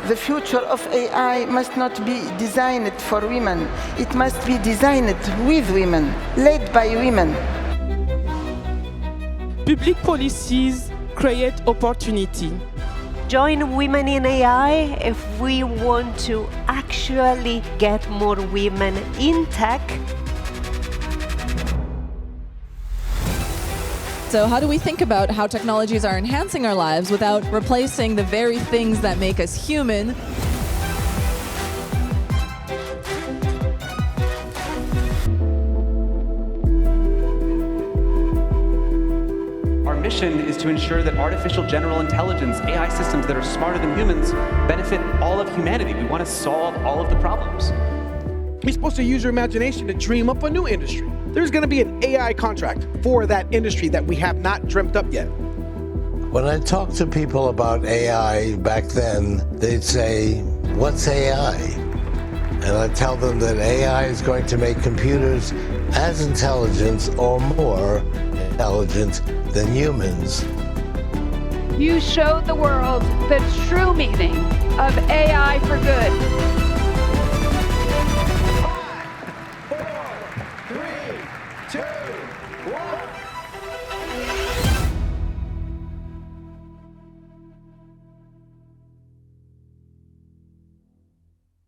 the future of AI must not be designed for women. It must be designed with women, led by women. Public policies create opportunity. Join Women in AI if we want to actually get more women in tech. So how do we think about how technologies are enhancing our lives without replacing the very things that make us human? Our mission is to ensure that artificial general intelligence, AI systems that are smarter than humans, benefit all of humanity. We want to solve all of the problems. You're supposed to use your imagination to dream up a new industry. There's going to be an AI contract for that industry that we have not dreamt up yet. When I talk to people about AI back then, they'd say, "What's AI?" And I tell them that AI is going to make computers as intelligent or more intelligent than humans. You showed the world the true meaning of AI for good.